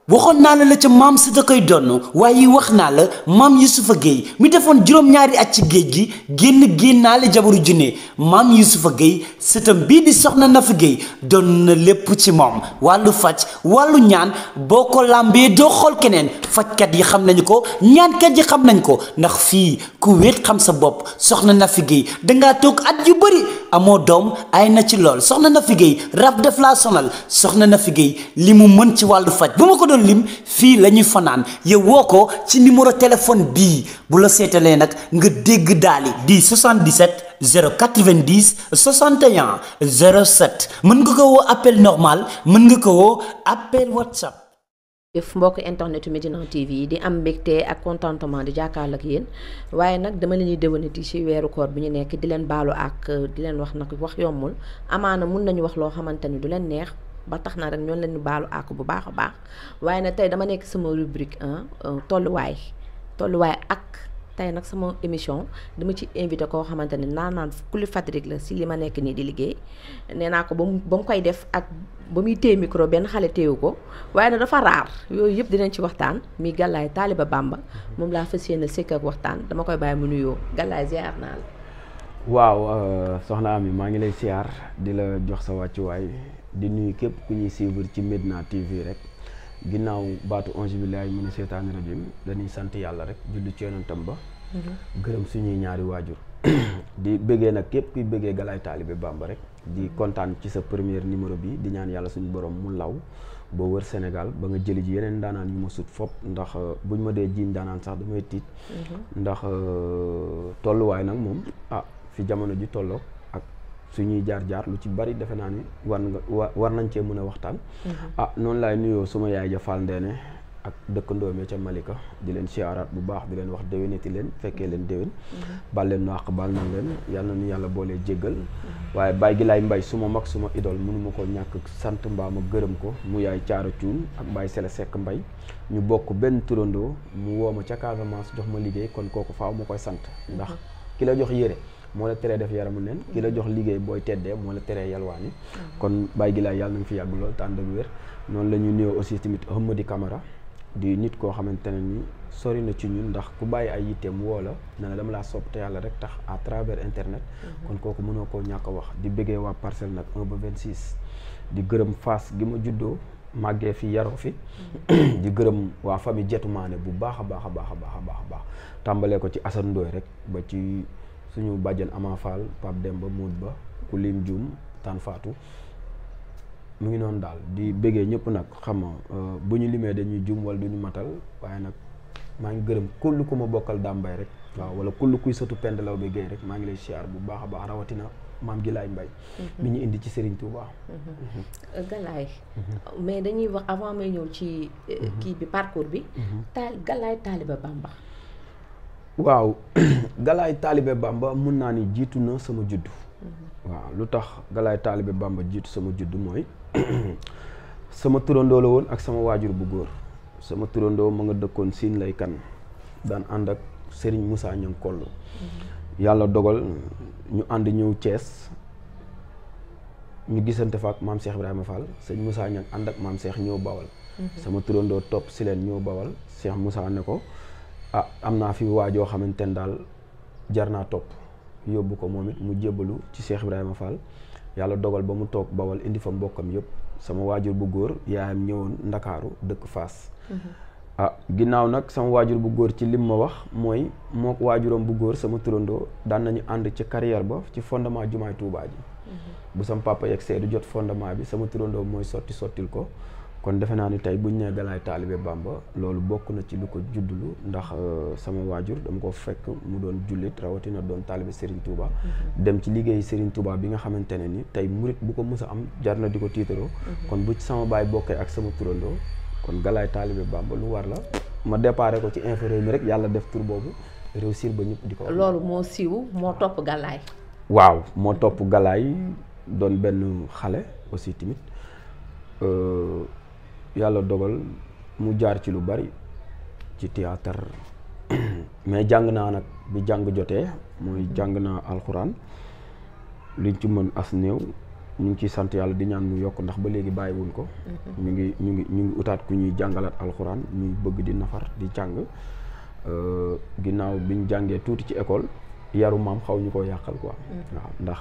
waxoon naa la ca maam si da koy donn waaye wax naa la maam Youssoufa Gueye mi defoon juróom-ñaari at ci géej gi génnaale jabaru junne maam Youssoufa Gueye sëtam bii di soxna Nafi Gueye doon na lépp ci moom wàllu faj wàllu ñaan boo ko làmbee doo xool keneen fajkat yi xam nañu ko ñaankat yi xam nañ ko ndax fii ku wéet xam sa bopp soxna Nafi Gueye dangaa toog at yu bëri amoo doom ay na ci lool soxna Nafi Gueye rab def laa sonal soxna Nafi Gueye li mu mën ci wàllu faj bu ma ko doon lim fii la ñuy fanaan yow woo ko ci numéro téléphone bii bu la seetalee nag nga dégg daali di 77 090 61 07 mën nga ko woo appel normal mën nga ko woo appel WhatsApp. jëf mbokk internetu Médina TV yi di am mbégte ak contentement di jàkkaarloo ak yéen waaye nag dama leen di déwénati ci weeru koor bi ñu nekk di leen baalu ak di leen wax nag wax yombul amaana mun nañu wax loo xamante ni du leen neex ba tax na rek ñoo leen di baalu ak bu baax a baax waaye nag tey dama nekk sama rubrique tolluwaay ak tey nag sama émission dama ci invité koo xamante ni naan kuli Fadrik la si li ma nekk nii di liggéey nee naa ko ba mu koy def ak ba muy téye micro benn xale téewu ko waaye nag dafa raar yooyu yëpp dinañ ci waxtaan mi Galaye Talibé Bamba moom laa fas yéene sekk ak waxtaan dama koy bàyyi mu nuyoo Galaye ziar naa la. waaw soxna Ami maa ngi lay siyaar di la jox sa wàccuwaay di nuyu képp ku ñuy suivre ci Médina TV rek ginnaaw baatu onge billahi mina seytaani rajim dañuy sant yàlla rek julli ci yonentam ba gërëm suñuy ñaari waajur di bëggee nag képp kuy bëggee Galaye Talibé Bamba rek di kontaan ci sa premier numéro bi di ñaan yàlla suñu borom mu law boo wër Sénégal ba nga jëli ji yeneen daanaan yu ma sut fop ndax buñ ma dee jiiñ daanaan sax damay tiit ndax tolluwaay nag moom fi jamono ji tolloo ak suñuy jaar-jaar lu ci bari defe naa ni war nañ cee mën a waxtaan noonu laay nuyoo suma yaay ja Fall Ndeene ak dëkkandoo mi ca Malika di leen siyaaraat bu baax di leen wax déwénati leen fekkee leen déwén bal leen àq bal nañ leen yal na nu yàlla boolee jéggal waaye Baye Gilaay Mbay suma mag suma idole mënuma ko ñàkk sant mbaa ma gërëm ko mu yaay Caara Cuun ak Baye Sele Sekk Mbay ñu bokk benn turandoo mu woo ma ca Casamance jox ma liggéey kon kooku faaw ma koy sant ndax ki la jox yére moo la teree def yaramu nen ki la jox liggéey booy teddee moo la teree yalwaani kon Baye Gilaay yàlla nañ fi yàgg lool te ànd ak wér noonu la ñu nuyoo aussi tamit Hamadi Camara di nit koo xamante ne ni sori na ci ñun ndax ku bàyyi ay yitteem woo la ne la dama laa sopp te yàlla rek tax à travers internet kon kooku mënoo koo ñàkk a wax di bëggee waa Parcelles nag 1 ba 26 di gërëm Fass gi ma juddoo màggee fi yaroo fi di gërëm waa famille Jetumaane bu baax a baax a baax a baax a baax a baax tàmbalee ko ci Assane Ndoye rek ba ci suñu bàjjen Ama Fall Pape Demba Mood ba ku lim Dioum Tan Fatou mu ngi noonu daal di bëggee ñëpp nag xam nga bu ñu limee dañuy jum wala du ñu matal waaye nag maa ngi gërëm kull ku ma bokkal Dambay rek waaw wala kull kuy sëtu Pendelaw bi Guèye rek maa ngi lay siyaar bu baax a baax rawatina maam Gilaay Mbay mi ñu indi ci Serigne Touba. Galaye mais dañuy wax avant may ñëw ci kii bi parcours bi Galaye Talibé Bamba. waaw Galaye Talibé Bamba mun naa ni jiitu na sama juddu. waaw lu tax Galaye Talibé Bamba jiitu sama juddu mooy sama turandoo la woon ak sama waajur bu góor sama turandoo ma nga dëkkoon Siin lay kan daan ànd ak Serigne Moussa Ñang Kollu yàlla dogal ñu ànd ñëw Thiès ñu gisante fa ak maam Cheikh Ibrahima Fall sëñ Moussa Ñang ànd ak maam Cheikh ñëw Bawal sama turandoo topp si leen ñëw Bawal Cheikh Moussa ne ko am naa fi waajoo xamante ne daal jar naa topp yóbbu ko moom it mu jébbalu ci Cheikh Ibrahima Fall yàlla dogal ba mu toog Bawal indi fa mbokkam yëpp sama waajur bu góor yaayam ñëwoon Ndakaaru dëkk Fass ginnaaw nag sama waajur bu góor ci lim ma wax mooy moo waajuram bu góor sama turandoo daan nañu ànd ci carrière ba ci fondement jumaay Touba ji bu sama papa yegg see du jot fondement bi sama turandoo mooy sottil ko kon defe naa ni tey buñ nee Galaye Talibé Bamba loolu bokk na ci lu ko juddulu ndax sama waajur dama ko fekk mu doon jullit rawatina doon taalibe Serigne Touba dem ci liggéey Serigne Touba bi nga xamante ne ni tey murit bu ko mës a am jar na di ko tiitaroo kon bu ci sama baay bokkee ak sama turandoo kon Galaye Talibé Bamba lu war la ma déparé ko ci info réew mi rek yàlla def tur boobu réussir ba ñëpp di ko loolu moo siiw moo topp Galaye waaw moo topp Galaye doon benn xale aussi tamit yàlla dogal mu jaar ci lu bari ci théâtre mais jàng naa nag bi jàng jotee mooy jàng naa alxuraan liñ ci mën as néew ñu ngi ciy sant yàlla di ñaan mu yokk ndax ba léegi bàyyiwuñ ko. ñu ngi utaat ku ñuy jàngalaat alxuraan ñuy bëgg di nafar di jàng ginnaaw bi ñu jàngee tuuti ci école yaru maam xaw ñu ko yàqal quoi. waaw ndax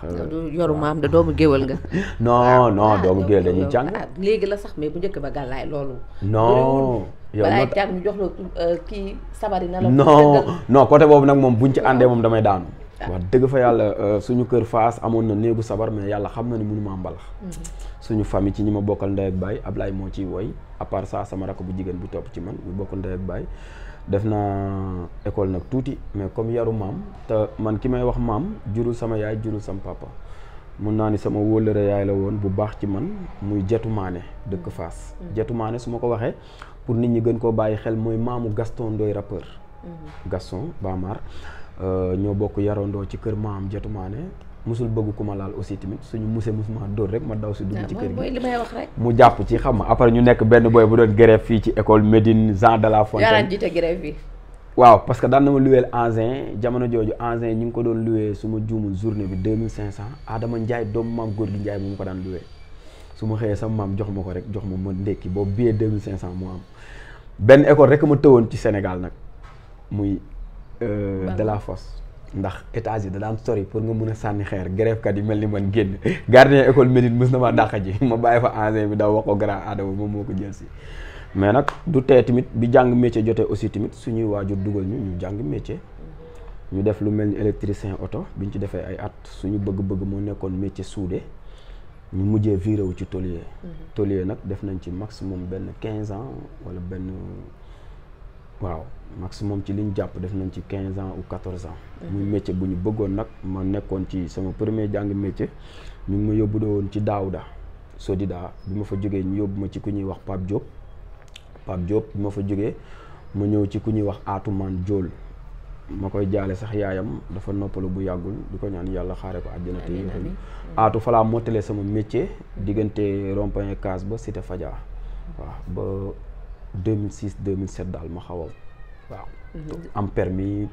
yaru maam da doomu géwël nga. non doomu géwël dañuy jàng. léegi la sax mais bu njëkk ba gàllaay loolu. non yow balaay noo jàng ñu jox la kii sabari na la. non côté boobu nag moom buñ ci àndee moom damay daanu. wax dëgg fa yàlla suñu kër Fass amoon na néegu sabar mais yàlla xam na ni mënu maa mbalax. suñu famille ci ñi ma bokkal ndey ak baay Ablaye moo ciy woy à part ça sama rakk bu jigéen bu topp ci man ñu bokkal ndey ak baay def naa école nag tuuti mais comme yaru maam te man ki may wax maam jurul sama yaay jurul sama papa mun naa ni sama wóllëre yaay la woon bu baax ci man muy Jetu Maane dëkk Fass. Jetu Maane su ma ko waxee pour nit ñi gën koo bàyyi xel mooy maamu Gaston Ndoye rappeur. Gaston Bamar ñoo bokk yarandoo ci kër maam Jetu Maane musul bëgg ku ma laal aussi tamit suñu muse musuma dóor rek ma daw si dugg ci kër gi li may wax rek. mu jàpp ci xam nga après ñu nekk benn boy bu doon grève fii ci école Médine Jean de la Fontaine. yaa jiite grève bi. waaw parce que daan na ma luweel engin jamono jooju engin ñu ngi ko doon luwee su ma juumul journée bi 2500 Adama Ndiaye doomu maam góor gi Ndiaye mu ko daan luwee su ma xëyee sama maam jox ma ko rek jox ma ndékki boobu billet 2500 moo am benn école rek ma tëwoon ci Sénégal nag muy de la Fosse ndax étage yi da daan sori pour nga mun a sànni xeer grève kat yi mel ni man génn gardien école Médine mës na ma dàq ji ma bàyyi fa engin bi daw wax ko grand Adama moom moo ko jël si mais nag du tee tamit bi jàng métier jotee aussi tamit suñuy waajur dugal ñu jàng métier ñu def lu mel ni électricien oto biñ ci defee ay at suñu bëgg-bëgg moo nekkoon métier soudé ñu mujjee viré wu ci tôlier. Tôlier nag def nañ ci maximum benn 15 ans wala benn waaw maximum ci liñ jàpp def nañ ci 15 ans ou 14 ans. muy métier bu ñu bëggoon nag ma nekkoon ci sama premier jàng métier ñu ngi ma yóbbu doon ci Daouda Sodida bi ma fa jógee ñu yóbbu ma ci ku ñuy wax Pape Diop bi ma fa jógee ma ñëw ci ku ñuy wax Atoumane Diol ma koy jaale sax yaayam dafa noppalu bu yàggul di ko ñaan yàlla xaare ko àjjana te yéexal aatu falaa mottalee sama métier diggante rond-point Case ba Cité Fadia waaw ba 2006 2007 daal ma xaw a waaw am permis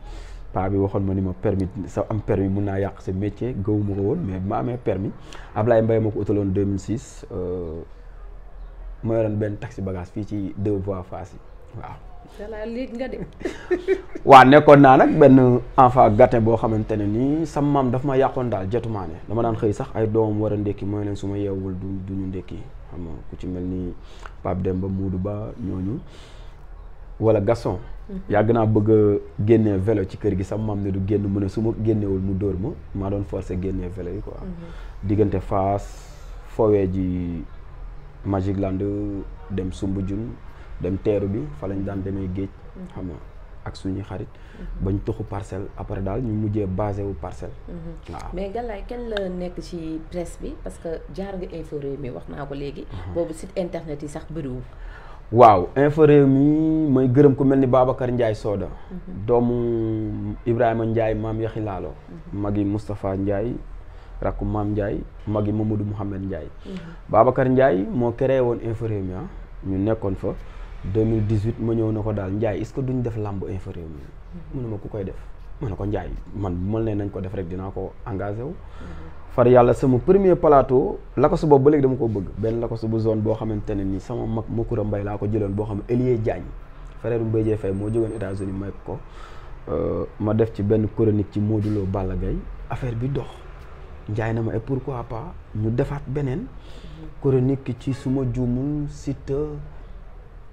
paa bi waxoon ma ni ma permis sa am permis mun naa yàq sa métier gëwuma ko woon mais bi ma amee permis Ablaye Mbaye ma ko utaloon 2006 ma yoroon benn taxi bagage fii ci 2 voies Fass yi waaw léegi nga dem. waaw nekkoon naa nag benn enfant gâté boo xamante ne nii sama maam daf ma yàqoon daal Jetu Maane dama daan xëy sax ay doomam war a ndékki mooy leen su ma yeewul du ñu ndékki xam nga ku ci mel ni Pape Demba Moodu Ba ñooñu wala Gaston. yàgg naa bëgg a génnee vélo ci kër gi sama maam ne du génn mu ne su ma génnewul mu dóor ma maa doon forcé génnee vélo yi quoi. diggante Fass fowee ji Magic Land dem Soumbédioune dem teeru bi fa lañ daan demee géej xam nga ak suñuy xarit bañ toxu Parcelles après daal ñu mujjee basé wu Parcelles waaw mais Galaye kenn la nekk ci presse bi parce que jaar nga Infos Rewmi wax naa ko léegi boobu site internet yi sax bëriwul waaw Infos Rewmi may gërëm ku mel ni Babacar Ndiaye Soda doomu Ibrahima Ndiaye maam Yaxi Laalo magi Moustapha Ndiaye rakku maam Ndiaye magi Mamadou Mouhamed Ndiaye Babacar Ndiaye moo créé woon Infos Rewmi ñu nekkoon fa 2018 ma ñëw na ko daal Ndiaye est-ce que duñ def làmb Infos Rewmi mu ne ma ku koy def ma ne ko Ndiaye man bu ma ne nañ ko def rek dinaa ko engagé wu far yàlla sama premier plateau lakosu boobu ba léegi dama ko bëgg benn lakosu bu zone boo xamante ne nii sama mag Makura Mbaye laa ko jëloon boo xam ne Elie Diagne frère Mbaye Dieye Faye moo jógoon États-Unis may ko ma def ci benn chronique ci Modou Lo Balla Gaye affaire bi dox Ndiaye na ma et pourquoi pas ñu defaat beneen chronique ci suma juumul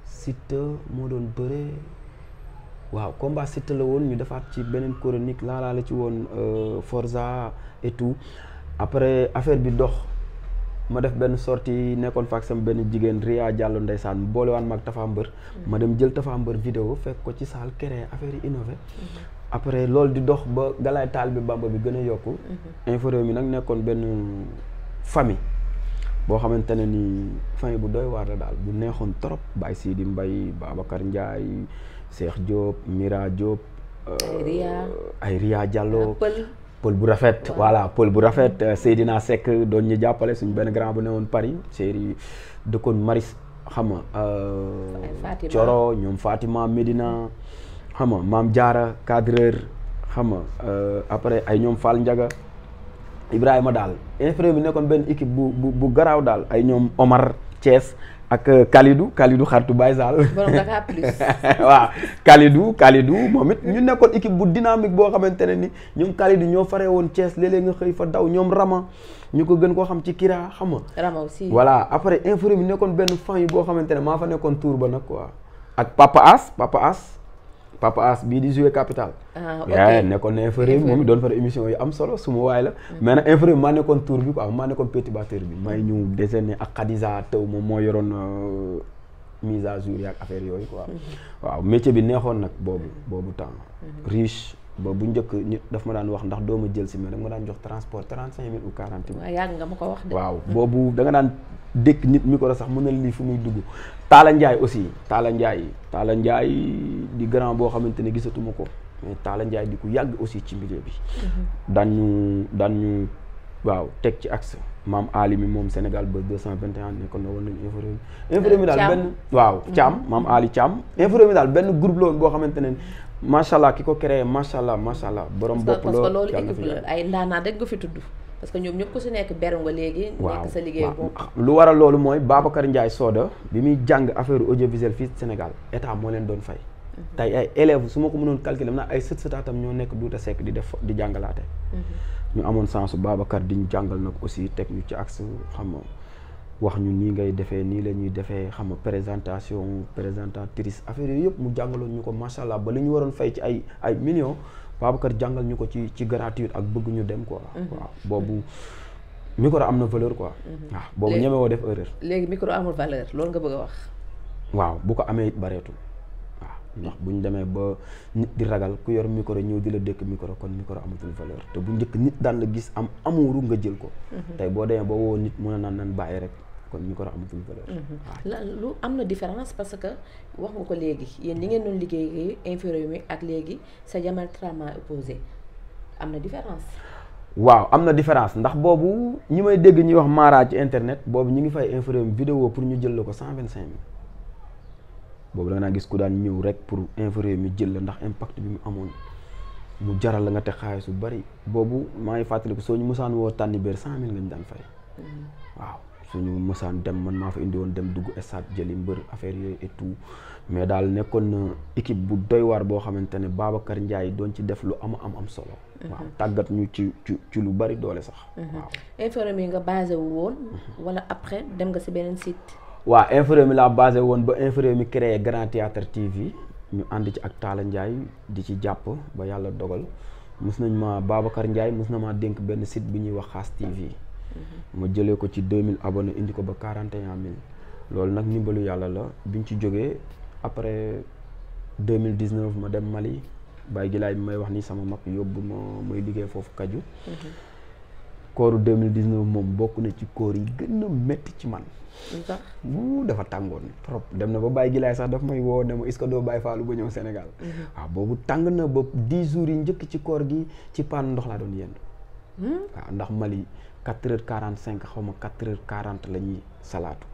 Siteu moo doon bëre waaw combat Siteu la woon ñu defaat ci beneen chronique laalaa la ci woon Forza et tout après affaire bi dox ma def benn sortie nekkoon fa ak sama benn jigéen Ria Diallo ndeysaan mu boolewaan ma ak Tafa Mbër ma dem jël Tafa Mbër vidéo fekk ko ci salle créé affaire yi innové après loolu di dox ba Galaye Talibé Bamba bi gën a yokku Infos Rewmi nag nekkoon benn famille boo xamante ne ni famille bu doy waar la daal bu neexoon trop Baye Sidi Mbaye Babacar Ndiaye Cheikh Diop Mira Diop ay Ria Diallo pël bu rafet voilà pël bu rafet Seydina Seck doon ñu jàppale suñ benn grand bu newoon Paris série dëkkoon Maris xam nga Coro ñoom Fatima Medina xam nga Maam Diarra cadreur xam nga après ay ñoom Fall Ndiaga Ibrahima daal infirmier bi nekkoon benn équipe bu garaaw daal ay ñoom Omar Thiès ak Kalidou xaritu Baye Sall. borom Dakar plus. waaw Kalidou moom it ñu nekkoon équipe bu dynamique boo xamante ne ni ñoom Kalidou ñoo faree woon Thiès léeg-léeg nga xëy fa daw ñoom Rama ñu ko gën koo xam ci Kira xam nga. Rama aussi. voilà après infirmier bi nekkoon benn famille boo xamante ne maa fa nekkoon tour ba nag quoi. ak Papa As bii di jouer capital. ok nekkoon na infirmier moom doon fa émission yu am solo suma waay la. mais nag infirmier maa nekkoon tour bi quoi maa nekkoon perturbateur bi. may ñu décerner ak Khadija taw moom moo yoroon mise à jour ak affaire yooyu quoi. waaw métier bi neexoon nag boobu temps. riche ba bu njëkk nit daf ma daan wax ndax doo ma jël si mais dama daan jox transport 35 000 ou 40 000. waaw yàgg nga ma ko wax de. waaw boobu da nga daan dëkk nit micro sax mën na lii fu muy dugg. Talla Ndiaye aussi Talla Ndiaye di grand boo xamante ne gisatuma ko mais Talla Ndiaye di ku yàgg aussi ci milieu bi. daan ñu waaw teg ci axe maam Ali mi moom Sénégal ba 221 nekkoon na woon nañu infirmier mi daal benn waaw Thiam maam Ali Thiam infirmier mi daal benn groupe la woon boo xamante ne macha allah ki ko créé macha allah borom bopp parce que loolu équipe la ay ndaanaan rek nga fi tudd parce que ñoom ñëpp ku si nekk beru nga léegi. nekk sa liggéey bopp. lu waral loolu mooy Babacar Ndiaye Soda bi muy jàng affaire audiovisuel fii Sénégal état moo leen doon fay. tey ay élèves su ma ko mënoon calculer naa ay sëtaatam ñoo nekk Douta Seck di jàngalaate. ñu amoon sensu Babacar di ñu jàngal nag aussi teg ñu ci axe xam nga wax ñu nii ngay defee nii la ñuy defee xam nga présentatrice affaire yooyu yëpp mu jàngaloon ñu ko macha allah ba li ñu waroon fay ci ay millions Babacar jàngal ñu ko ci gratuit ak bëgg ñu dem quoi. waaw boobu micro am na valeur quoi. waaw boobu ñeme woo def erreur. léegi micro amul valeur loolu nga bëgg a wax. waaw bu ko amee it bareetul waaw ndax bu ñu demee ba nit di ragal ku yor micro ñëw di la dékk micro kon micro amatul valeur te bu njëkk nit daan la gis am amuuru nga jël ko. tey boo demee ba woo nit mun a naan nan bàyyi rek. kon micro amatul valeur. la lu am na différence parce que wax nga ko léegi yéen li ngeen doon liggéey infirmier ak léegi c'est diamétralement opposé am na différence. waaw am na différence ndax boobu ñi may dégg ñuy wax Mara ci internet boobu ñu ngi fay infirmier vidéo pour ñu jël la ko 125 000 boobu da nga gis ku daan ñëw rek pour infirmier mi jël la ndax impact bi mu amoon mu jaral la nga teg xaalis bu bari boobu maa ngi fàttaliku soo ñu mosaan woo tànni beer 100 000 nga ñu daan fay. waaw. suñu mësaan dem man maa fa indi woon dem dugg stade jëli mbër affaire yooyu et tout mais daal nekkoon na équipe bu doy waar boo xamante ne Babacar Ndiaye doon ci def lu am solo. waaw tàggat ñu ci lu bari doole sax. waaw infirmier nga basé wu woon. wala après dem nga ci beneen site. waaw infirmier laa basé woon ba infirmier mi créé Grand Théâtre TV ñu ànd ci ak Talla Ndiaye di ci jàpp ba yàlla dogal mus nañ ma Babacar Ndiaye mus na maa dénk benn site bi ñuy wax Xaas TV. ma jëlee ko ci 2000 abonnés indi ko ba 41 000 loolu nag ndimbalu yàlla la biñ ci jógee après 2019 ma dem Mali Baye Gilaay bi may wax ni sama mag yóbbu ma may liggéey foofu Kaju. kooru 2019 moom bokk na ci koor yi gën a métti ci man. dafa tàngoon trop dem na ba Baye Gilaay sax daf may woo ne ma est-ce que doo bàyyi faalu ba ñëw Sénégal. waaw boobu tàng na ba 10 jours yi njëkk ci koor gi ci paan ndox laa doon yendu. waaw ndax Mali 4h45 xaw ma 4h40 la ñuy salaatu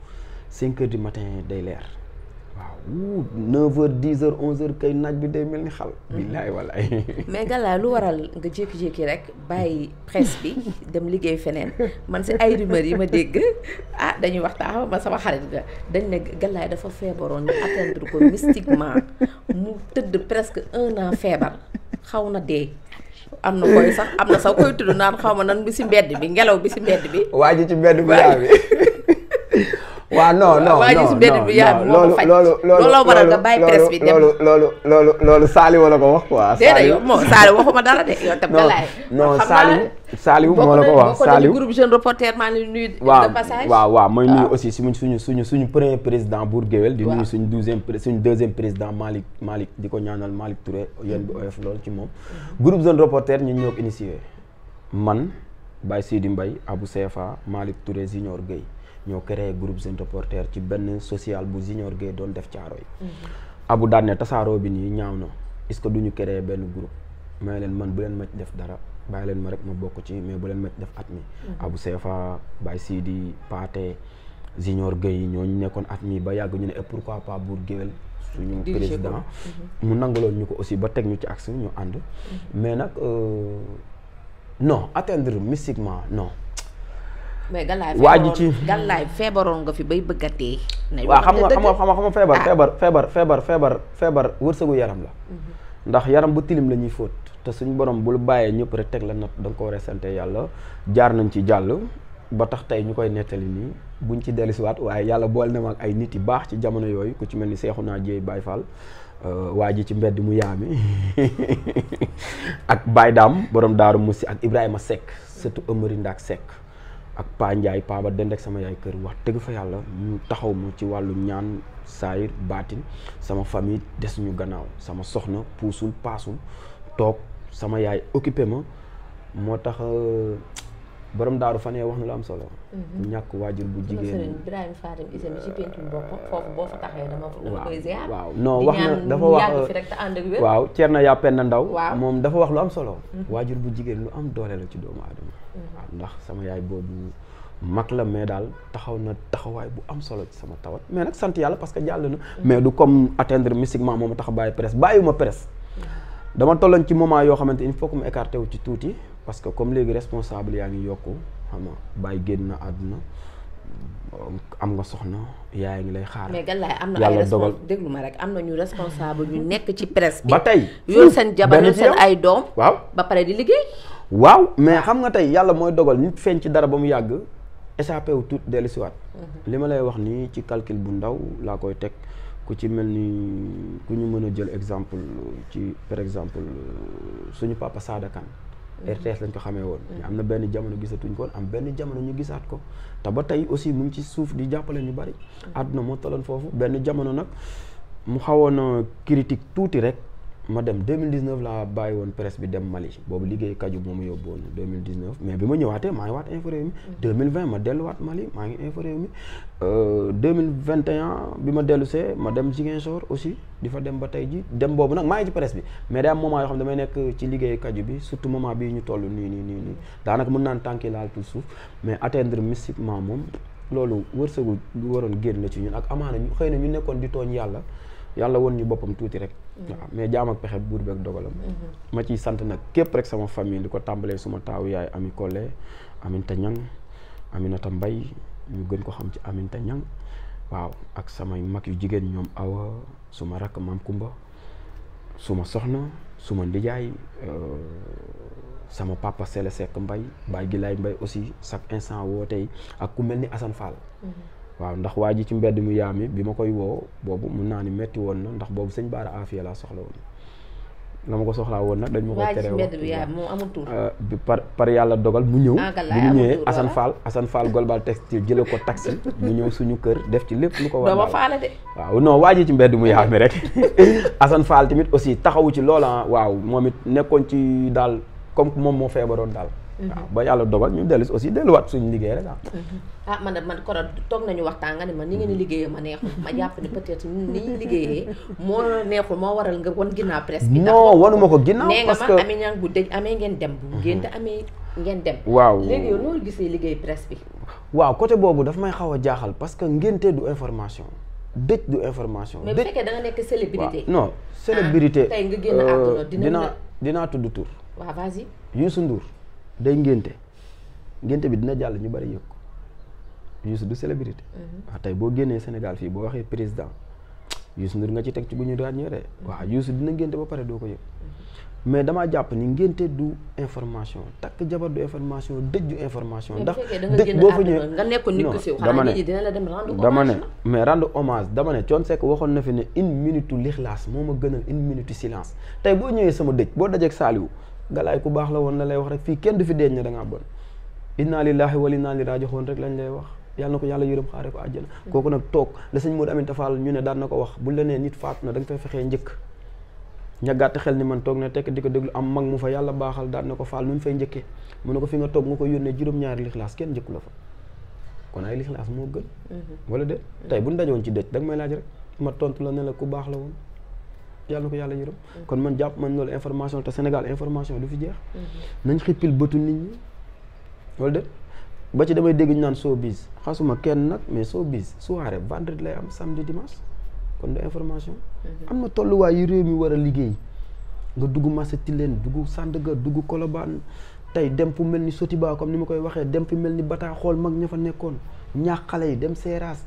5h du matin day leer waaw 9h 10h 11h kay naaj bi day mel ni xal. billaay walaay. mais Galaye lu waral nga jékki-jékki rek bàyyi presse bi dem liggéey feneen man si ay rumeur yi ma dégg dañuy waxtaan ma sama xarit nga dañ ne Galaye dafa feebaroon ñu atteindre ko mystiquement mu tëdd presque 1 an feebar xaw na dee. am na koy sax am na sax koy tudd naan xaw ma nan bi si mbedd bi ngelaw bi si mbedd bi. waa ji ci mbedd bi yaa bi. waaw non waa ji si mbedd bi yaa bi moo ko faj. loolu la waral nga bàyyi presse bi dem loolu Saliou wala ko wax quoi. déedéet yow moom Saliou waxuma dara de yow tam Galaye. non Saliou moo la ko wax Saliou groupe jeune reporter maa ngi nuyu de passage. waaw mooy nuyu aussi suñu premier président Bour Gueweul di nuyu suñu deuxième président Malick di ko ñaanal Malick Touré yéen bi oyof lool ci moom. groupe jeune reporter ñun ñoo ko initié man Baye Sidi Mbaye Abou Sefa Malick Touré Junior Gueye ñoo créé groupe jeune reporter ci benn social bu Junior Gueye doon def caaro yi. Abou daan ne tasaaroo bi nii ñaaw na est-ce que duñu créé benn groupe may leen man bu leen ma def dara bàyyi leen ma rek ma bokk ci mais bu leen ma def at mi. Abou Sefa Baye Sidi Paate Junior Gueye ñooñu nekkoon at mi ba yàgg ñu ne et pourquoi pas Bour Gueweul suñu président mu nangaloon ñu ko aussi ba teg ñu ci axe ñu ànd mais nag non atteindre mystiquement non. mais Galaye feebaroon nga fi bay bëgg a dee. waaw xam nga feebar wërsëgu yaram la. ndax yaram bu tilim la ñuy fóot te suñu borom bul bàyyee ñëpp rek teg la nat da nga ko war a sant yàlla jaar nañ ci jàll ba tax tey ñu koy nettali nii buñ ci dellusiwaat waaye yàlla boole na ma ak ay nit yu baax ci jamono yooyu ku ci mel ni Seexuna Jéey Baay Fall waa ji ci mbedd mu yaami ak Baay Daam borom Daaru Musi ak Ibrahima Seck surtout Amari Ndaak Seck ak Pa Ndiaye Pa ba dend ak sama yaay kër wax dëgg fa yàlla ñu taxaw ma ci wàllu ñaan saayir baatin sama famille des ñu gannaaw sama soxna puusul paasul toog sama yaay occupé ma moo tax borom daaru fan wax na lu am solo. ñàkk waajur bu jigéen. Ibrahima Fatim Issa mi ci pentum boppam foofu boo fa taxee dama koy ziar. waaw non wax na dafa wax waaw Thierno Yapenda Ndaw moom dafa wax lu am solo. waajur bu jigéen lu am doole la ci doomu aadama. waaw ndax sama yaay boobu mag la mais daal taxaw na taxawaay bu am solo ci sama tawat mais nag sant yàlla parce que jàll na. mais du comme atteindre mystiquement moom tax bàyyi presse bàyyiwuma presse. dama tolloon ci moment yoo xamante il faut que mu écarté wu ci tuuti parce que comme léegi responsable yaa ngi yokku xam nga bàyyi génn na àdduna am nga soxna yaay ngi lay xaar. mais Galaye am na ay responsable déglu ma rek am na ñu responsable ñu nekk ci presse bi. ba tey yoon seen jabar yoon seen ay doom. waaw ba pare di liggéey. waaw mais xam nga tey yàlla mooy dogal nit feeñ ci dara ba mu yàgg échappé wu tuuti dellusiwaat. li ma lay wax nii ci calcul bu ndaw laa koy teg. ku ci mel ni ku ñu mën a jël exemple ci par exemple suñu papa Sada Kane RTS lañ ko xamee woon mais am na benn jamono gisatuñ ko woon am benn jamono ñu gisaat ko te ba tey aussi mu ngi ci suuf di jàppale ñu bari àdduna moo tolloon foofu benn jamono nag mu xawoon a critique tuuti rek ma dem 2019 laa bàyyi woon presse bi dem Mali boobu liggéey kaju moo ma yóbbu woon 2019 mais bi ma ñëwaatee maa ngi waat Infos Rewmi 2020 ma delluwaat Mali maa ngi Infos Rewmi 2021 bi ma dellusee ma dem Ziguinchor aussi di fa dem ba tey ji dem boobu nag maa ngi ci presse bi mais day am moment yoo xam ne damay nekk ci liggéey kaju bi surtout moment bii ñu toll nii daanaka mën naan tànki laal tout suuf mais atteindre mystiquement moom loolu wërsëgu lu waroon génn la ci ñun ak amaana ñu xëy na ñu nekkoon di tooñ yàlla woon ñu boppam tuuti rek. waaw mais jaam ak pexe buur bi ak dogalam. ma ciy sant nag képp rek sama famille li ko tàmbalee suma taawu yaay Ami Collé Aminta Ñang Aminata Mbay ñu gën ko xam ci Aminta Ñang waaw ak samay mag yu jigéen ñoom Awa suma rakk Maam Kumba suma soxna suma ndijaay sama papa Sele Seck Mbay Baay Gilaay Mbay aussi chaque instant woo tey ak ku mel ni Assane Fall. waaw ndax waa ji ci mbedd mu yaami bi ma koy woo boobu mun naa ni metti woon na ndax boobu sëñ Baara Afia laa soxla woon la ma ko soxlaa woon nag dañ ma ko tere woon par yàlla dogal mu ñëw bu ñu ñëwee Assane Fall Global Textile jële ko taxi mu ñëw suñu kër def ci lépp lu ko war waaw non waa ji ci mbedd mu yaami rek Assane Fall tamit aussi taxawu ci loola waaw moom it nekkoon ci daal comme moom moo feebaroon daal waaw ba yàlla dogal ñu delluwaat suñu liggéey rek man koro toog nañu waxtaan nga ne ma ni ngeen di liggéeyee ma neexul ma jàpp ne peut-être ni ñuy liggéeyee moo neexul moo waral nga wan ginnaaw presse bi non wanuma ko ginnaaw parce que nee nga ma amee ñaan bu dëj amee ngeen dem bu ngénte amee ngeen dem waaw léegi yow loolu gisee liggéey presse bi waaw côté boobu daf may xaw a jaaxal parce que ngénte du information dëj du information mais bu fekkee da nga nekk célébrité non célébrité tey nga génn àdduna dinaa tudd tur waaw vas-y Youssou Ndour day ngénte bi dina jàll ñu bari yëg ko Youssou du célébrité waaw tey boo génnee Sénégal fii boo waxee président Youssou Ndour nga ci teg ci bu ñu ràññee rek waaw Youssou dina ngénte ba pare doo ko yëg mais damaa jàpp ni ngénte du information takk jabar du information dëj du information ndax dëj boo fa ñëwee nga nekkoon nit ku siiw dama ne dina la dem rendre dama ne mais rendre hommage dama ne Thione Seck waxoon na fi ne 1 minute l'ixlaas moo ma gënal 1 minute silence tey boo ñëwee sama dëj boo dajeek Saliou Galaay ku baax la woon la lay wax rek fii kenn du fi deeñ ne da ngaa bon inna lillahi wa inna ilayhi raaji'uun rek lañ lay wax yàlla na ko yàlla yërëm xaare ko àjjana kooku nag toog la sëñ Modou Aminta Fall ñu ne daan na ko wax buñ la nee nit faatu na da nga fay fexee njëkk ña gàtt xel ni man toog na tekk di ko déglu am mag mu fa yàlla baaxal daan na ko Fall nun fay njëkkee mu ne ko fi nga toog nga ko yónnee juróom-ñaari lixlaas kenn njëkku la fa kon ay lixlaas moo gën wala de tey buñ dajoon ci dëj da nga may laaj rek ma tontu la ne la ku baax la woon yàlla na ko yàlla yërëm kon man jàpp man loolu information te Sénégal information du fi jeex nañ xippil bëtu nit ñi wala de ba ci damay dégg ñu naan showbiz xasuma kenn nag mais showbiz soirée vendredi lay am samedi dimanche kon du information am na tolluwaay yu réew mi war a liggéey nga dugg Massa Tilène dugg Sandaga dugg Colobane tey dem fu mel ni Sotiba comme ni ma koy waxee dem fu mel ni Bata xool mag ña fa nekkoon ñaax xale yi dem Seeraas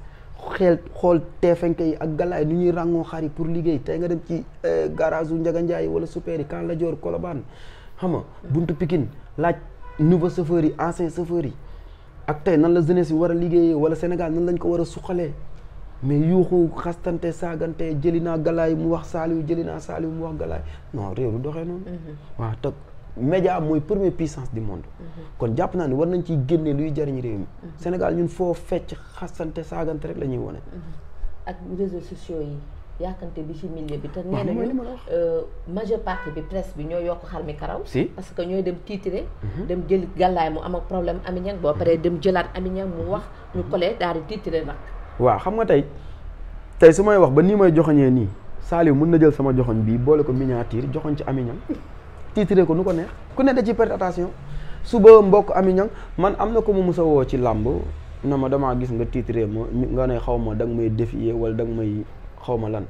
xool teefenke yi ak galaay nu ñuy ràngoo xar yi pour liggéey tey nga dem ci garage u Njaga Njaay wala super yi Kan la Joor Colobane xam nga buntu Pikine laaj nouveau chauffeur yi ancien chauffeur yi ak tey nan la jeunesse yi war a liggéeyee wala Sénégal nan lañ ko war a suqalee mais yuuxu xastante saagante jëli naa galaay mu wax Saliou jëli naa Saliou mu wax galaay non réew du doxee noonu waaw te média mooy première puissance du monde kon jàpp naa ne war nañ ciy génne luy jariñ réew mi Sénégal ñun foo fecc xastante saagante rek la ñuy wone ak réseaux sociaux yi yàkkante bi ci milieu bi te nee nañu majeure partie bi presse bi ñoo yokk xar mi karaw parce que ñooy dem tiitrer dem jël gàllaay mu am ak problème Amy Niang boo paree dem jëlaat Amy Niang mu wax ñu collé daal di tiitrer nag waaw xam nga tey su may wax ba nii may joxoñee nii Saliou mën na jël sama joxoñ bii boole ko miniature joxoñ ci Amy Niang tiitre ko nu ko neex ku ne da ci perte attention suba mbokk Amy Niang man am na ko mu musa woo ci làmb na ma damaa gis nga tiitre ma nga ne xaw ma da nga may défier wala da nga may xaw ma lan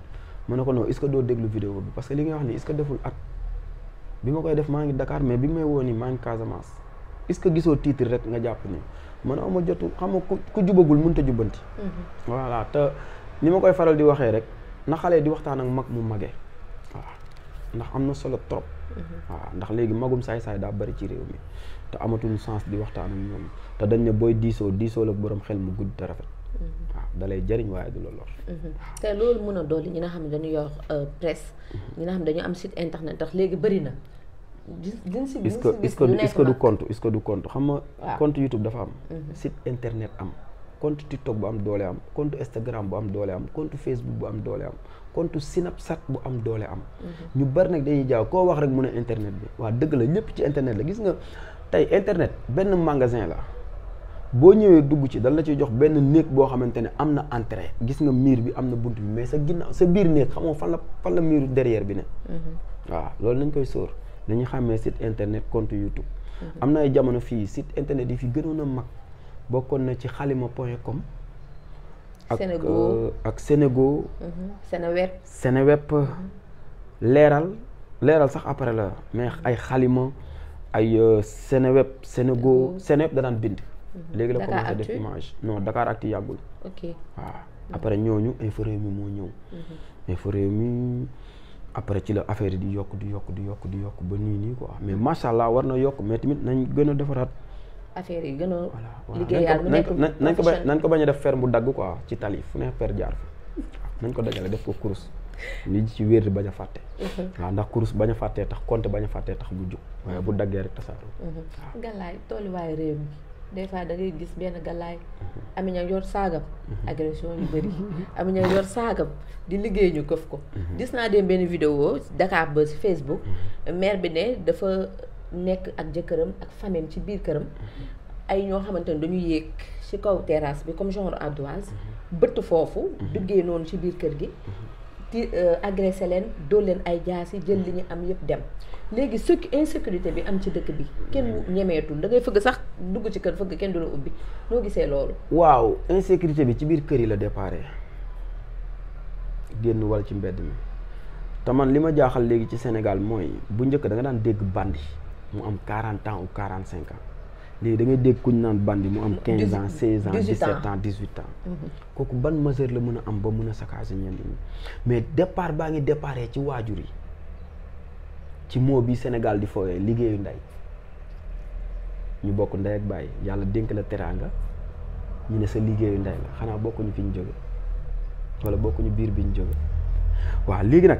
ma ne ko non est-ce que doo déglu vidéo bi parce que li nga wax ni est-ce que deful at bi ma koy def maa ngi Dakar mais bi may woo nii maa ngi Casamance est-ce que gisoo titre rek nga jàpp ni man ama jotu xam nga ku jubagul mënut a jubbanti voilà te ni ma koy faral di waxee rek na xale di waxtaan ak mag mu magee waaw ndax am na solo trop waaw ndax léegi magum saay-saay daa bari ci réew mi te amatuñu sens di waxtaan ak ñoom te dañ ne booy diisoo la borom xel mu gudd te rafet waaw dalay jëriñ waaye du la lor te loolu mën a dolli ñi nga xam ne dañu yor presse ñi nga xam ne dañu am site internet ndax léegi bëri na est-ce que du compte xam nga compte YouTube dafa am site internet am compte TikTok bu am doole am compte Instagram bu am doole am compte Facebook bu am doole am compte Snapchat bu am doole am ñu bari nag dañuy jaaw koo wax rek mu ne internet bi waaw dëgg la ñëpp ci internet la gis nga tey internet benn magasin la boo ñëwee dugg ci dal la ciy jox benn néeg boo xamante ne am na entrée gis nga miir bi am na bunt bi mais sa ginnaaw sa biir néeg xamoo fan la miiru derrière bi ne waaw loolu nañ koy sóor dañuy xàmmee site internet compte YouTube am na ay jamono fii site internet yi fi gënoon a mag bokkoon na ci xalima.com ak Senego Seneweb leeral sax après la mais ay xalima ay Seneweb Senego da daan bind léegi la commencé def image non Dakaractu yàggul waaw après ñooñu Infos Rewmi moo ñëw Infos Rewmi après ci la affaire yi di yokk ba nii quoi mais macha allah war na yokk mais tamit nañ gën a defaraat affaire yi gën a liggéeyaat nañ ko bañ a def fer bu dagg quoi ci tali fu ne per jaar fa nañ ko dajale def ko kurus li ci wér di bañ a fàtte waaw ndax kurus bañ a fàttee tax compte bañ a fàttee tax bu jóg waaye bu daggee rek tasaaroo waaw gàllaay tolluwaayu réew mi des fois da ngay gis benn gàllaay Amy Niang yor saagam agression yu bëri Amy Niang yor saagam di liggéey ñu këf ko gis naa dem benn vidéo Dakar Buzz ci Facebook maire bi ne dafa nekk ak jëkkëram ak famille ci biir këram ay ñoo xamante ne dañu yéeg ci kaw terrasse bi comme genre ardoise bëtt foofu duggee noonu ci biir kër gi di agressé leen dóor leen ay jaasi jël li ñu am yëpp dem léegi insécurité bi am ci dëkk bi kenn ñemeetul da ngay fëgg sax dugg ci kër fëgg kenn du la ubbi noo gisee loolu waaw insécurité bi ci biir kër yi la déparé génn wal ci mbedd mi te man li ma jaaxal léegi ci Sénégal mooy bu njëkk da nga daan dégg bandi mu am 40 ans ou 45 ans léegi da ngay dégg kuñ naan bandi mu am 15 ans 16 ans 17 ans 18 ans kooku ban majeur la mën a am ba mën a saccager ñenn ñi mais départ baa ngi déparé ci waajur yi ci moo bi Sénégal di fooyee liggéeyu ndey ñu bokk ndey ak bàyyi yàlla dénk la teraanga ñu ne sa liggéeyu ndey la xanaa bokkuñu fi ñu jóge wala bokkuñu biir bi ñu jóge waaw léegi nag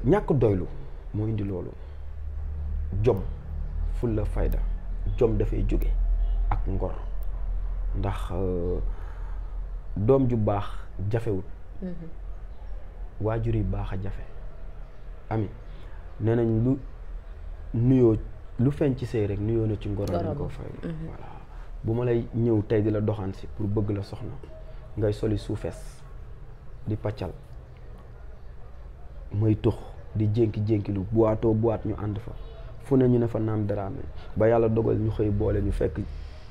ñàkk doylu moo indi loolu jom fulla fayda jom dafay jóge ak ngor ndax doom ju baax jafewut waajur yi baax a jafe Ami nee nañ lu nuyoo lu feeñ ci sëy rek nuyoo na ci ngoro lañ ko fay voilà bu ma lay ñëw tey di la doxaan si pour bëgg la soxna ngay soli suufees di paccal may tux di jénki lu boitoo boîte ñu ànd fa fu ne ñu ne fa naam daraame ba yàlla dogal ñu xëy boole ñu fekk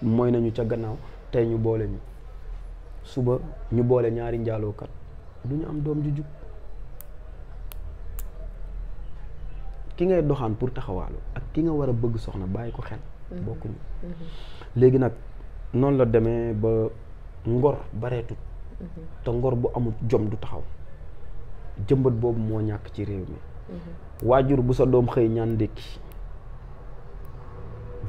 mooy nañu ca gannaaw tey ñu boole ñu suba ñu boole ñaari njaalookat du ñu am doom ju jub ki ngay doxaan pour taxawaalu ak ki nga war a bëgg soxna bàyyi ko xel bokkuñu léegi nag noonu la demee ba ngor bareetut te ngor bu amul jom du taxaw jëmbat boobu moo ñàkk ci réew mi waajur bu sa doom xëy ñaan ndékki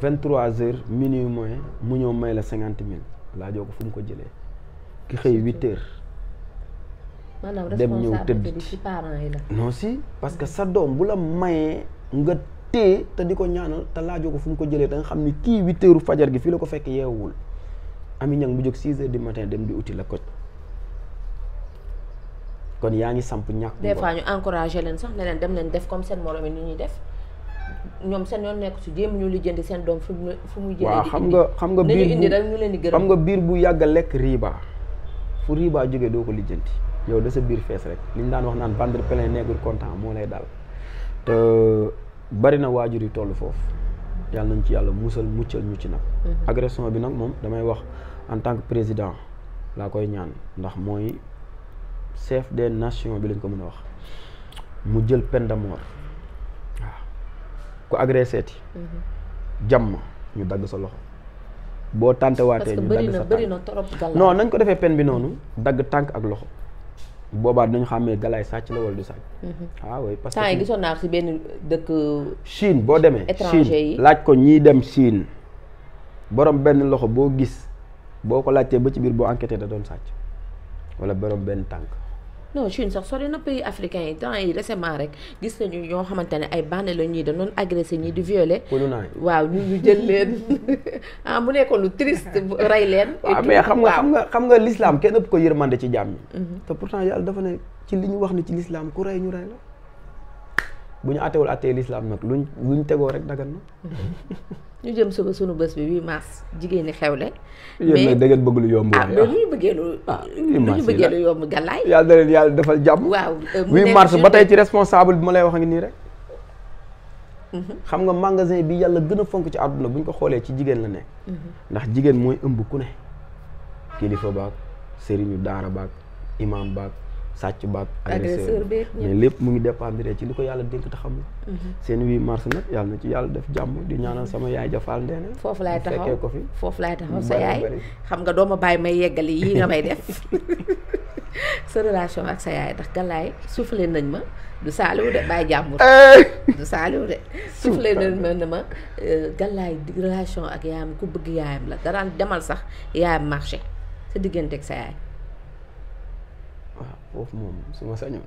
23h minuit moins mu ñëw may la 50 000 laajoo ko fu mu ko jëlee ki xëy 8h dem ñëw tëdd ci parents yi la. non si parce que sa doom bu la mayee nga téye te di ko ñaanal te laajoo ko fu mu ko jëlee da nga xam ni kii 8h fajar gi fii la ko fekk yeewul Ami Ñang mu jóg 6h du matin dem di uti la ko kon yaa ngi samp ñàkk. des fois ñu encouragé leen sax ne leen dem leen def comme seen morom yi ni ñuy def ñoom seen yoon nekk su jéem ñu lijjanti seen doom fu muy jëlee. waaw xam nga biir indi rek ñu leen di gërëm. xam nga biir bu yàgg a lekk riba fu riba jógee doo ko lijjanti yow da sa biir fees rek li ñu daan wax naan ventre plein nègre content moo lay dal te bari na waajur yi toll foofu yàlla nañ ci yàlla muccal ñu ci nag. agression bi nag moom damay wax en tant que président laa koy ñaan ndax mooy chef des nations bi lañ ko mën a wax mu jël peine de mort waaw ku agressé ti jàmm ñu dagg sa loxo boo tàntewaatee ñu dagg sa tànk bëri na trop galaay. non nañ ko defee peine bi noonu dagg tànk ak loxo boobaa dañu xàmmee galaay sàcc la wala du sàcc. oui parce que temps yi gisoon naa si benn dëkk. Chine boo demee étranger Chine yi laaj ko ñiy dem Chine borom benn loxo boo gis boo ko laajtee ba ci biir boo enquêté da doon sàcc wala borom benn tànk. non Chine sax sori na pays africain yi temps yi récemment rek gis nañu ñoo xamante ne ay bande la ñii da doon agressé ñii di violer. waaw ñu jël leen mu nekkoon lu triste rey leen. waaw mais xam nga l'islam kenn ëpp ko yërmande ci jàmm yi. te pourtant yàlla dafa ne ci li ñu wax ni ci l'islam ku rey ñu rey la bu ñu àttewul àttee l'islam nag luñ tegoo rek dagan na. ñu jëm suba sunu bés bi 8 mars jigéen ñi xewle. yéen nag da ngeen bëgg lu yomb. mais lu ñu bëggee lu yomb gàllaay. yàlla da leen yàlla defal jàmm. waaw 8 mars ba tey ci responsable bi ma lay wax ngi nii rek. xam nga magasin bi yàlla gën a fonk ci àdduna bu ñu ko xoolee ci jigéen la nekk. ndax jigéen mooy ëmb ku ne. kilifa baag sëriñu daara baag imam baag sàcc baag. agresseur beeg mais lépp mu ngi dépendre ci li ko yàlla dénk te xamul. seen 8 mars nag yàlla na ci yàlla def jàmm di ñaanal sama yaay Jafal Ndeene. foofu laay taxaw fekkee ko fi foofu laay taxaw sa yaay xam nga doo ma bàyyi may yeggali yii nga may def sa relation ak sa yaay ndax galaay soufflé nañ ma du saaliwu de bàyyi jàmbur du saaliwu de soufflé nañ ma ne ma galaay relation ak yaayam ku bëgg yaayam la daraan demal sax yaayam marché sa diggante ak sa yaay. waaw foofu moom su ma sañoon.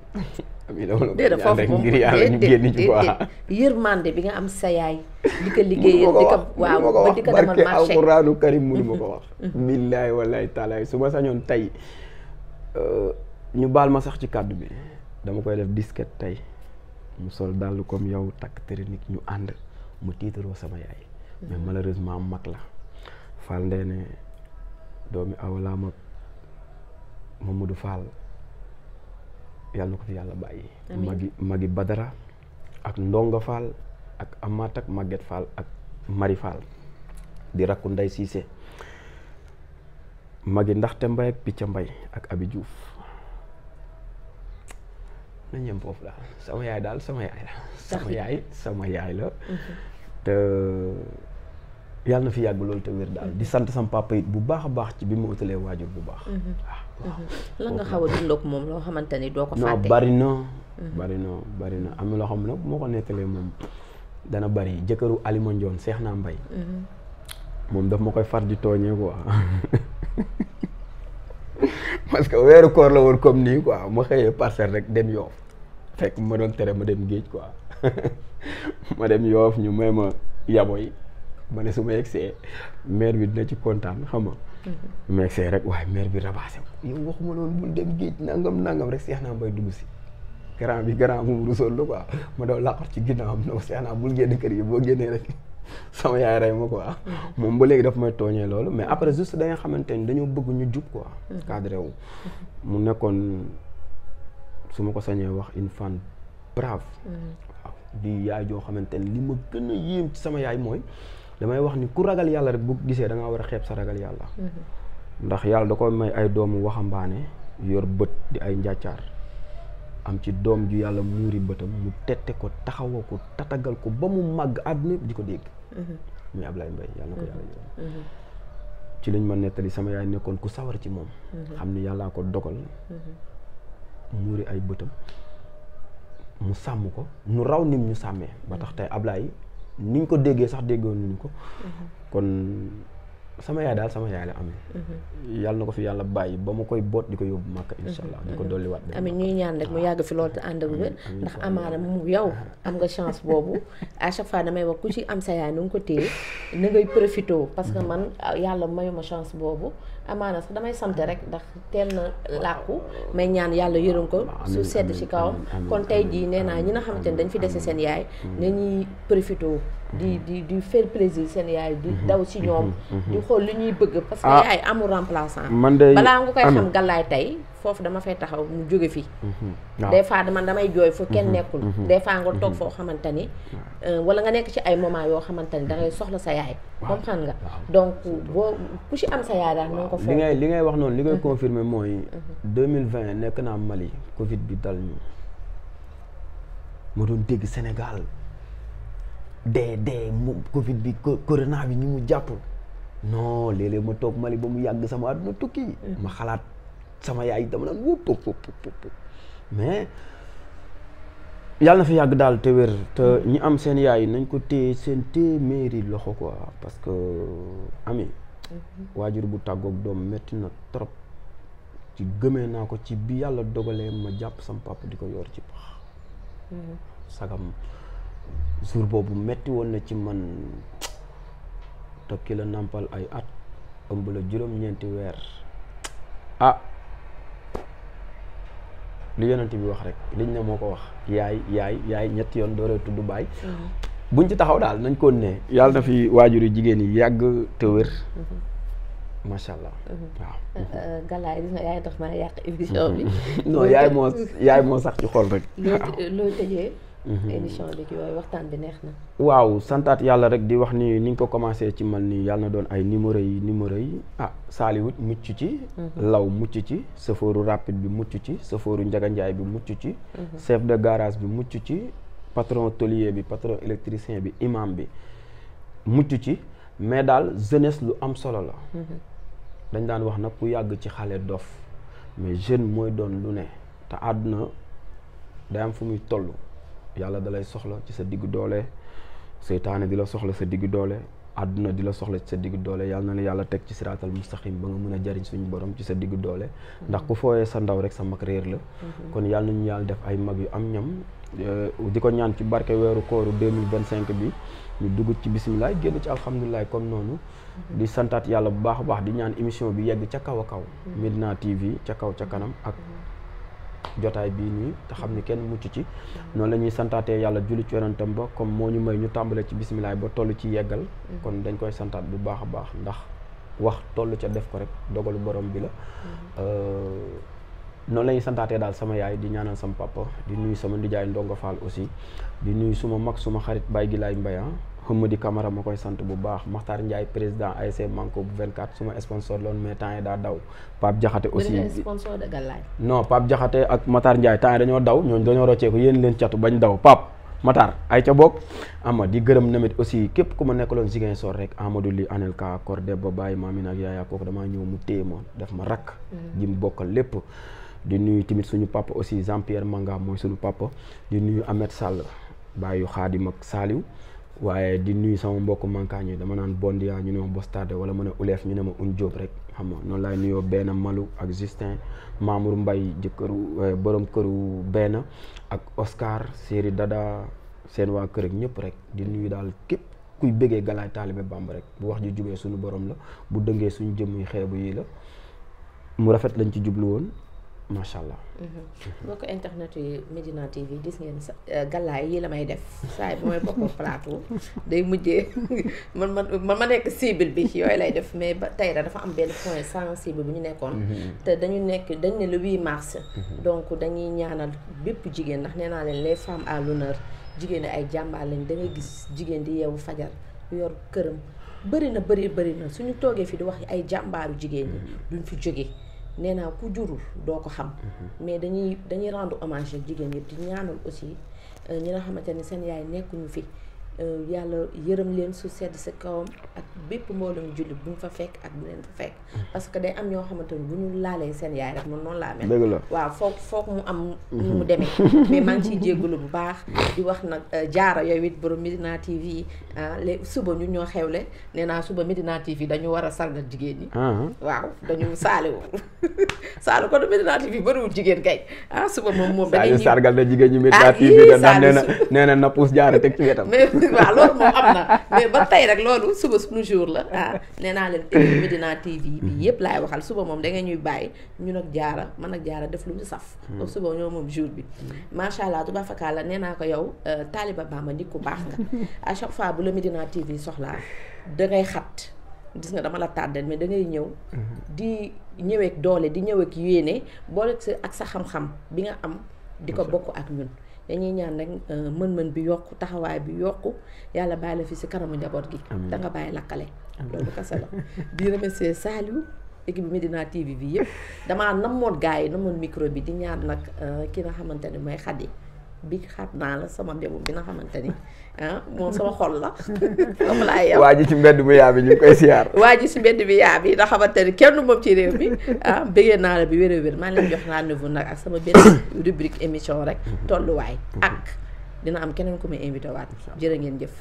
déedéet foofu moom ngir yàlla ñu génn ci quoi. yërmande bi nga am sa yaay. di ko liggéeyal di ko waaw ba di ko demal marché barke alquraanu karim mënu ma ko wax. billaahi wallaahi taalaay su ma sañoon tey ñu baal ma sax ci kàddu bi dama koy def disquette tey mu sol dàll comme yow takk technique ñu ànd mu tiitaroo sama yaay. mais malheureusement mag la Fall Ndeene doomi awlaa mag Mamadou Fall yàlla na ko fi yàlla bàyyi. magi Badara ak Ndonga Fall ak Amath ak Maguette Fall ak Mari Fall di rakku Ndey Siise magi Ndaxte Mbay ak Picca Mbay ak Abi Diouf nañ yem foofu daal sama yaay daal sama yaay la sama yaay la te yàlla na fi yàgg loolu te wér daal di sant sama papa it bu baax a baax ci bi ma utalee waajur bu baax. waaw lan nga xaw a dundoo ak moom loo xamante ni doo ko fàtte. non bari na am na loo xam ne nag moo ko nettalee moom dana bari jëkkëru Alima Ndione Seex naa Mbay moom daf ma koy far di tooñee quoi parce que weeru koor la woon comme nii quoi ma xëyee Parcelles rek dem Yoof fekk ma doon tere ma dem géej quoi ma dem Yoof ñu may ma yaboy ma ne su ma yegsee maire bi dina ci kontaan xam nga. ma yegsee rek waaye maire bi rabassé ko yow waxuma loolu bul dem géej nangam rek Seex naa Mbay dugg si grand mu rusool la quoi ma daw laqat ci ginnaawam ne ko Seex naa bul génn kër gi boo génnee rek sama yaay rey ma quoi. moom ba léegi daf may tooñee loolu mais après juste da nga xamante ni dañoo bëgg ñu jub quoi. cadré wu mu nekkoon su ma ko sañee wax une femme brave. waaw di yaay joo xamante ni li ma gën a yéem ci sama yaay mooy. damay wax ni ku ragal yàlla rek bu gisee da ngaa war a xeeb sa ragal yàlla. ndax yàlla da ko may ay doomu waxambaane yor bët di ay njàccaar am ci doom ju yàlla muuri bëtam mu tette ko taxawoo ko tatagal ko ba mu màgg àdduna yëpp di ko dégg muy Ablaye Mbaye yàlla na ko yàlla yërëm ci lañ ma nettali sama yaay nekkoon ku sawar ci moom xam ni yàllaa ko dogal muuri ay bëtam mu sàmm ko nu raw nim ñu sàmmee ba tax tey Ablaye niñ ko déggee sax déggoon nuñu ko kon sama yaay daal sama yaay la amee yàlla na ko fi yàlla bàyyi ba ma koy boot di ko yóbbu Màkka insha allah di ko dolliwaat amit ñuy ñaan rek mu yàgg fi loolu te ànd ak wér ndax amaana mu yow am nga chance boobu à chaque fois damay wax ku ci am sa yaay nu nga ko téye na ngay profité parce que man yàlla mayuma chance boobu amaana sax damay sant rek ndax teel na làkku may ñaan yàlla yërëm ko su sedd ci kawam kon tey jii nee naa ñi nga xamante ne dañ fi dese seen yaay nañuy profité di faire plaisir seen yaay di daw ci ñoom di xool li ñuy bëgg parce que yaay amul remplaçant balaa nga koy xam Galaye tey foofu dama fay taxaw mu jóge fi des fois man damay jooy fu kenn nekkul des fois nga toog foo xamante ni wala nga nekk ci ay moment yoo xamante ni dangay soxla sa yaay comprendre nga donc boo ku ci am sa yaay daal na nga ko foofu li ngay wax noonu li ngay confirmer mooy 2020 nekk naa Mali Covid bi dal ñu ma doon dégg Sénégal dee mu Covid bi corona bi ñu mu jàpp non léeg-léeg ma toog Mali ba mu yàgg sama àdduna tukki ma xalaat sama yaay dama naan wópp mais yàlla na fi yàgg daal te wér te ñi am seen yaay nañ ko téye seen téeméeri loxo quoi parce que ami waajur bu tàggoog doom metti na trop ci gëmee naa ko ci bi yàlla dogalee ma jàpp sama papa di ko yor ci pax sagam jour boobu metti woon na ci man tokki la nàmpal ay at ëmb la juróom-ñeenti weer li yonent bi wax rek liñ ne moo ko wax yaay ñetti yoon dooree tudd baay buñ ci taxaw daal nañ ko ne yàlla na fi waajur yu jigéen yi yàgg te wér macha allah waaw Galaye gis nga yaay tax maa yàq émission bi non yaay moo sax ci xol rek loo tëjee émission bi ki waaye waxtaan bi neex na waaw santaat yàlla rek di wax ni niñ ko commencé ci man ni yàlla na doon ay numéro yi Saaliwut mucc ci law mucc ci chauffeuru rapide bi mucc ci chauffeuru njaganjaay bi mucc ci chef de garage bi mucc ci patron tôlier bi patron électricien bi imam bi mucc ci mais daal jeunesse lu am solo la dañ daan wax nag ku yàgg ci xale dof mais jeune mooy doon lu ne te àdduna day am fu muy toll yàlla dalay soxla ci sa diggu doole seytaane di la soxla sa diggu doole àdduna di la soxla ci sa diggu doole yàlla na la yàlla teg ci siraatal mustaqim ba nga mën a jariñ suñu borom ci sa diggu doole ndax ku fooyee sa ndaw rek sa mag réer la kon yàlla nañu yàlla def ay mag yu am ñam di ko ñaan ci barke weeru kooru 2025 bi ñu dugg ci bisimilah génn ci alhamdulilah comme noonu di santaat yàlla bu baax a baax di ñaan émission bi yegg ca kaw a kaw Medina TV ca kaw ca kanam ak jotaay bii nii te xam ni kenn mucc ci noonu la ñuy santaatee yàlla julli ci yonentam ba comme moo ñu may ñu tàmbale ci bisimilah ba toll ci yeggal kon dañ koy santaat bu baax a baax ndax wax toll ca def ko rek dogalu borom bi la noonu la ñuy santaatee daal sama yaay di ñaanal sama papa di nuyu sama ndijaay Ndongo Fall aussi di nuyu suma mag suma xarit Baye Gilaay Mbaye Hamadi Camara ma koy sant bu baax Makhtar Ndiaye président ASC Manko bu 24 suma sponsor loon mais temps yi daa daw Pape Diakhaté aussi sponsor de Galaye non Pape Diakhaté ak Matar Ndiaye temps yi dañoo daw ñooñu dañoo rocceeku yéen leen catu bañ daw Pape Matar ay ca bokk ama di gërëm namit aussi képp ku ma nekkaloon Ziguinchor rek Amadou Li Anelka Cordé ba bàyyi maamin ak yaaya kooku damaa ñëw mu téye ma def ma rakk ji mu bokkal lépp di nuyu tamit suñu papa aussi Jean Pierre Manga mooy suñu papa di nuyu Ahmed Sall bàyyi Xaadim ak Saliou waaye di nuyu sama mbokk mankaañ yi dama naan Bondia ñu ne ma Bostade wala ma ne Uleef ñu ne ma Un Diop rek xam nga noonu laay nuyoo benn Malou ak Justin Mamour Mbaye jëkkëru borom këru benn ak Oscar Séri Dada seen waa kër ak ñëpp rek di nuyu daal képp kuy bëggee Galaye taalibe Bamba rek bu wax ji jugee suñu borom la bu dëngee suñu jëmm yi xeebu yi la mu rafet lañ ci jublu woon macha allah. mbokk internet yi Medina TV gis ngeen sa Galaye yi la may def saa yi bu may bokk plateau day mujjee man ma nekk cible bi yooyu lay def mais ba tey dafa am benn point sensible bu ñu nekkoon. te dañ ne le 8 mars. donc dañuy ñaanal bépp jigéen ndax nee naa leen les femmes à l'honneur jigéen ñi ay jàmbaar lañ da ngay gis jigéen di yeewu fajar yor këram bëri na suñu toogee fi di wax ay jàmbaaru jigéen ñi duñ fi jóge nee naa ku jurul doo ko xam mais dañuy rendre hommage ak jigéen yëpp di ñaanal aussi ñi nga xamante ni seen yaay nekkuñu fi yàlla yërëm leen su sedd sa kawam ak bépp mboolem jullit bu ñu fa fekk ak bu leen fa fekk parce que day am ñoo xamante ni bu ñu laalee seen yaay rek man noonu laa mel dëgg la waaw foog mu am nu mu demee mais maa ngi ciy jéggalu bu baax di wax nag jaara yooyu it borom Medina TV léegi suba ñu ñoo xewle nee naa suba Medina TV dañu war a sargal jigéen ñi waaw dañu saaliwu saali ko du Medina TV bëriwul jigéen kay suba moom da ngay sargal na jigéen ñi Medina TV nee na na puus jaara teg ci wetam waaw loolu moom am na mais ba tey rek loolu suba suñu jour la nee naa leen équipe Medina TV bi yëpp laay waxal suba moom da nga ñuy bàyyi ñun ak jaara man ak jaara def lu ñu saf donc suba ñoo moom jour bi macha allah tuba fakkaa la nee naa ko yow taaliba Bamba nit ku baax nga à chaque fois bu la Medina TV soxlaa da ngay xat gis nga dama la tàddal mais da ngay ñëw di ñëweek doole di ñëweek yéene boole ak sa xam-xam bi nga am di ko bokk ak ñun dañuy ñaan nag mën-mën bi yokku taxawaay bi yokku yàlla bàyyi la fi si kanamu njaboot gi da nga bàyyi lakkale loolu kese la di remercier Saliou équipe bi Medina TV bi yëpp damaa namoon gars yi namoon micro bi di ñaan nag ki nga xamante ni mooy Xadi bi xam naa la sama débu bi nga xamante ni moom sama xol la foofu laa yem waa ji ci mbedd bi yaa bi ñu ngi koy siyaar waa ji ci mbedd bi yaa bi nga xamante ni kenn moom ci réew mi bëggee naa la bi wér a wér maa leen jox rendez-vous nag ak sama benn rubrique émission rek tolluwaay ak dina am keneen ku may invité waat jërë ngeen jëf